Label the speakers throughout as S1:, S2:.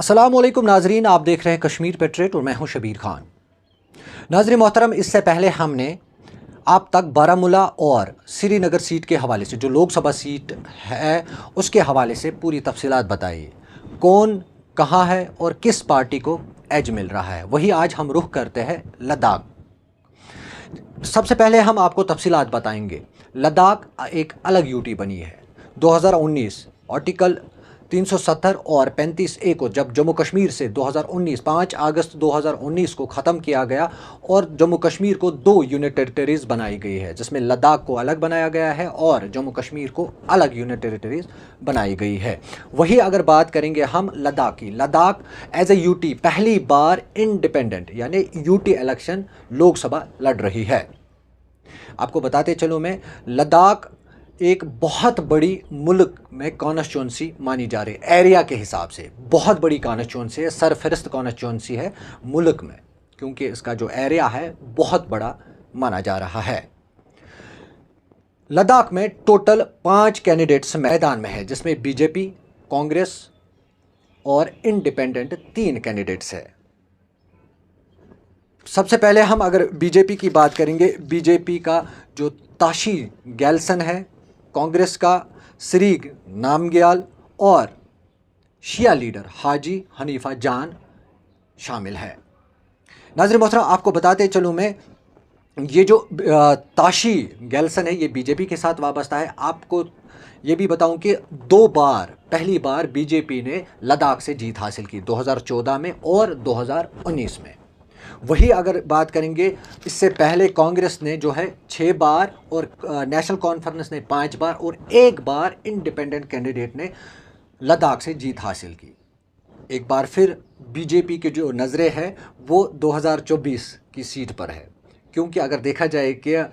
S1: अस्सलामुअलैकुम नाजरीन, आप देख रहे हैं कश्मीर पेट्रेट और मैं हूं शबीर खान। नाजरीन मोहतरम, इससे पहले हमने आप तक बारामूला और श्रीनगर सीट के हवाले से, जो लोकसभा सीट है उसके हवाले से पूरी तफसीलात बताई, कौन कहाँ है और किस पार्टी को एज मिल रहा है। वही आज हम रुख करते हैं लद्दाख। सबसे पहले हम आपको तफसीलात बताएंगे। लद्दाख एक अलग यूटी बनी है। 2019 आर्टिकल 370 और 35A को जब जम्मू कश्मीर से 5 अगस्त 2019 को ख़त्म किया गया और जम्मू कश्मीर को 2 यूनिट टेरिटरीज़ बनाई गई है, जिसमें लद्दाख को अलग बनाया गया है और जम्मू कश्मीर को अलग यूनिट टेरिटरीज़ बनाई गई है। वही अगर बात करेंगे हम लद्दाख की, लद्दाख एज ए यूटी पहली बार इंडिपेंडेंट यानी यूटी इलेक्शन लोकसभा लड़ रही है। आपको बताते चलो मैं, लद्दाख एक बहुत बड़ी मुल्क में कॉन्स्टिट्यूंसी मानी जा रही है। एरिया के हिसाब से बहुत बड़ी कॉन्स्टिट्यूंसी है, सरफहरिस्त कॉन्स्टिट्यूंसी है मुल्क में, क्योंकि इसका जो एरिया है बहुत बड़ा माना जा रहा है। लद्दाख में टोटल 5 कैंडिडेट्स मैदान में है, जिसमें बीजेपी, कांग्रेस और इंडिपेंडेंट 3 कैंडिडेट्स है। सबसे पहले हम अगर बीजेपी की बात करेंगे, बीजेपी का जो ताशी गैल्सन है, कांग्रेस का सरीग नामग्याल और शिया लीडर हाजी हनीफा जान शामिल है। नाज़रीन मोहतरम, आपको बताते चलूँ मैं, ये जो ताशी गैल्सन है ये बीजेपी के साथ वाबस्ता है। आपको ये भी बताऊं कि 2 बार, पहली बार बीजेपी ने लद्दाख से जीत हासिल की, 2014 में और 2019 में। वही अगर बात करेंगे, इससे पहले कांग्रेस ने जो है 6 बार और नेशनल कॉन्फ्रेंस ने 5 बार और 1 बार इंडिपेंडेंट कैंडिडेट ने लद्दाख से जीत हासिल की। एक बार फिर बीजेपी की जो नज़रें है वो 2024 की सीट पर है, क्योंकि अगर देखा जाए कि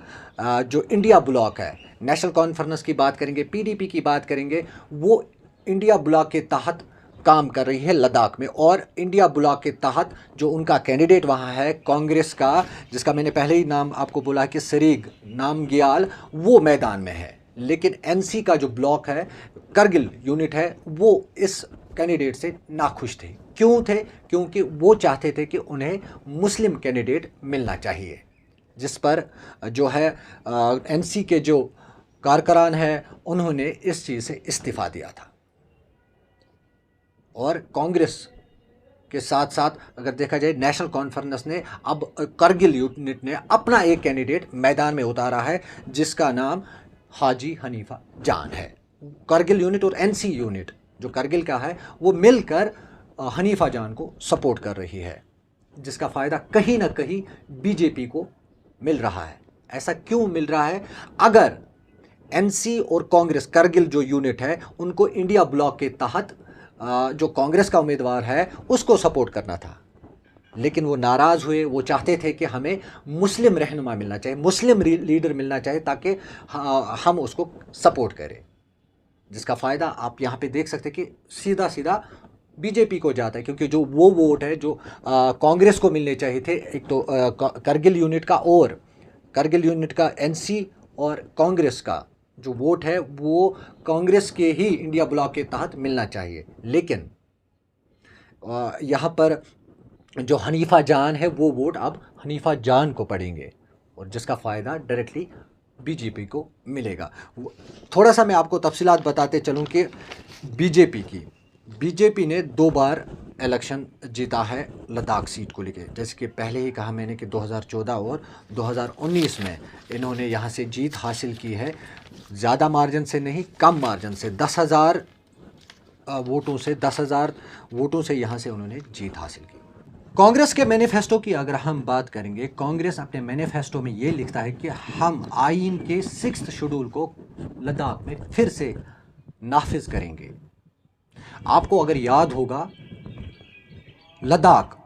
S1: जो इंडिया ब्लॉक है, नेशनल कॉन्फ्रेंस की बात करेंगे, पीडीपी की बात करेंगे, वो इंडिया ब्लॉक के तहत काम कर रही है लद्दाख में। और इंडिया ब्लॉक के तहत जो उनका कैंडिडेट वहाँ है कांग्रेस का, जिसका मैंने पहले ही नाम आपको बोला कि सरीग नामग्याल, वो मैदान में है। लेकिन एनसी का जो ब्लॉक है, करगिल यूनिट है, वो इस कैंडिडेट से नाखुश थे। क्यों थे? क्योंकि वो चाहते थे कि उन्हें मुस्लिम कैंडिडेट मिलना चाहिए, जिस पर जो है एनसी के जो कारकुनान है उन्होंने इस चीज़ से इस्तीफ़ा दिया था। और कांग्रेस के साथ साथ अगर देखा जाए, नेशनल कॉन्फ्रेंस ने अब करगिल यूनिट ने अपना एक कैंडिडेट मैदान में उतारा है, जिसका नाम हाजी हनीफा जान है। करगिल यूनिट और एनसी यूनिट जो करगिल का है वो मिलकर हनीफा जान को सपोर्ट कर रही है, जिसका फ़ायदा कहीं ना कहीं बीजेपी को मिल रहा है। ऐसा क्यों मिल रहा है? अगर एनसी और कांग्रेस, करगिल जो यूनिट है, उनको इंडिया ब्लॉक के तहत जो कांग्रेस का उम्मीदवार है उसको सपोर्ट करना था, लेकिन वो नाराज़ हुए। वो चाहते थे कि हमें मुस्लिम रहनुमा मिलना चाहिए, मुस्लिम लीडर मिलना चाहिए, ताकि हम उसको सपोर्ट करें, जिसका फ़ायदा आप यहाँ पे देख सकते हैं कि सीधा सीधा बीजेपी को जाता है, क्योंकि जो वो वोट है जो कांग्रेस को मिलने चाहिए थे, एक तो करगिल यूनिट का और करगिल यूनिट का एनसी और कांग्रेस का जो वोट है वो कांग्रेस के ही इंडिया ब्लॉक के तहत मिलना चाहिए। लेकिन यहाँ पर जो हनीफा जान है वो वोट अब हनीफा जान को पड़ेंगे, और जिसका फ़ायदा डायरेक्टली बीजेपी को मिलेगा। थोड़ा सा मैं आपको तफसीलात बताते चलूँ कि बीजेपी ने 2 बार इलेक्शन जीता है लद्दाख सीट को लेके। जैसे कि पहले ही कहा मैंने कि 2014 और 2019 में इन्होंने यहाँ से जीत हासिल की है। ज़्यादा मार्जिन से नहीं, कम मार्जिन से, 10,000 वोटों से यहाँ से उन्होंने जीत हासिल की। कांग्रेस के मैनिफेस्टो की अगर हम बात करेंगे, कांग्रेस अपने मैनिफेस्टो में ये लिखता है कि हम आईन के 6th शेड्यूल को लद्दाख में फिर से नाफिज करेंगे। आपको अगर याद होगा, लद्दाख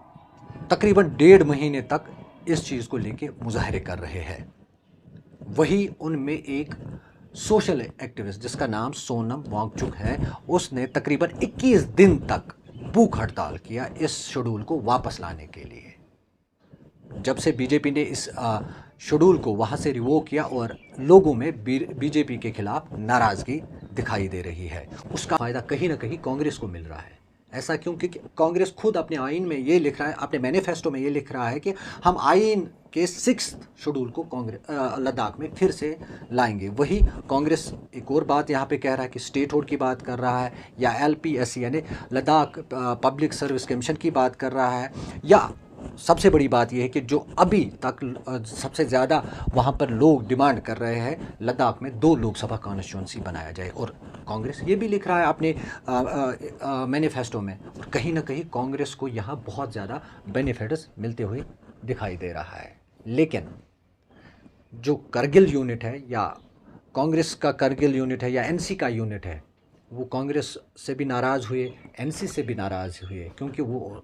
S1: तकरीबन 1.5 महीने तक इस चीज़ को लेके मुजाहरे कर रहे हैं। वही उनमें एक सोशल एक्टिविस्ट जिसका नाम सोनम वांगचुक है, उसने तकरीबन 21 दिन तक भूख हड़ताल किया इस शेड्यूल को वापस लाने के लिए। जब से बीजेपी ने इस शेड्यूल को वहाँ से रिवोक किया और लोगों में बीजेपी के खिलाफ नाराज़गी दिखाई दे रही है, उसका फ़ायदा कहीं ना कहीं कांग्रेस को मिल रहा है। ऐसा क्यों? क्योंकि कांग्रेस खुद अपने आइन में ये लिख रहा है, अपने मैनिफेस्टो में ये लिख रहा है कि हम आइन के 6th शेड्यूल को लद्दाख में फिर से लाएंगे। वही कांग्रेस एक और बात यहाँ पे कह रहा है कि स्टेटहुड की बात कर रहा है, या LPSC यानी लद्दाख पब्लिक सर्विस कमीशन की बात कर रहा है, या सबसे बड़ी बात यह है कि जो अभी तक सबसे ज़्यादा वहाँ पर लोग डिमांड कर रहे हैं, लद्दाख में 2 लोकसभा कॉन्स्टिट्यूंसी बनाया जाए। और कांग्रेस ये भी लिख रहा है अपने मैनिफेस्टो में, और कहीं ना कहीं कांग्रेस को यहाँ बहुत ज़्यादा बेनिफिट्स मिलते हुए दिखाई दे रहा है। लेकिन जो करगिल यूनिट है, या कांग्रेस का करगिल यूनिट है, या NC का यूनिट है, वो कांग्रेस से भी नाराज़ हुए, NC से भी नाराज़ हुए, क्योंकि वो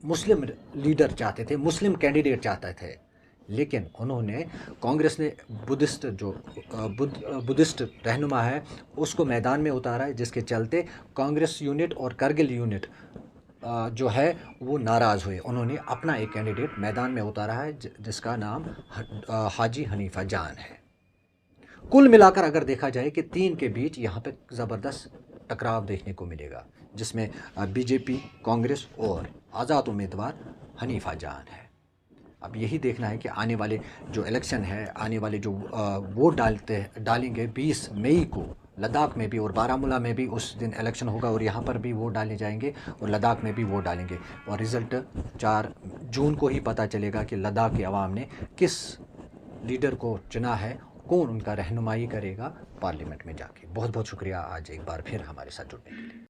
S1: मुस्लिम लीडर चाहते थे, मुस्लिम कैंडिडेट चाहते थे। लेकिन उन्होंने, कांग्रेस ने बुद्धिस्ट जो बुद्धिस्ट रहनुमा है उसको मैदान में उतारा है, जिसके चलते कांग्रेस यूनिट और करगिल यूनिट जो है वो नाराज़ हुए। उन्होंने अपना एक कैंडिडेट मैदान में उतारा है, जिसका नाम हाजी हनीफा जान है। कुल मिलाकर अगर देखा जाए कि 3 के बीच यहाँ पे ज़बरदस्त टकराव देखने को मिलेगा, जिसमें BJP, कांग्रेस और आज़ाद उम्मीदवार हनीफा जान है। अब यही देखना है कि आने वाले जो इलेक्शन है, आने वाले जो वोट डालेंगे 20 मई को लद्दाख में भी, और बारामूला में भी उस दिन इलेक्शन होगा, और यहाँ पर भी वोट डाले जाएंगे, और लद्दाख में भी वोट डालेंगे। और रिज़ल्ट 4 जून को ही पता चलेगा कि लद्दाख की आवाम ने किस लीडर को चुना है, कौन उनका रहनुमाई करेगा पार्लियामेंट में जाके। बहुत बहुत शुक्रिया आज एक बार फिर हमारे साथ जुड़ने के लिए।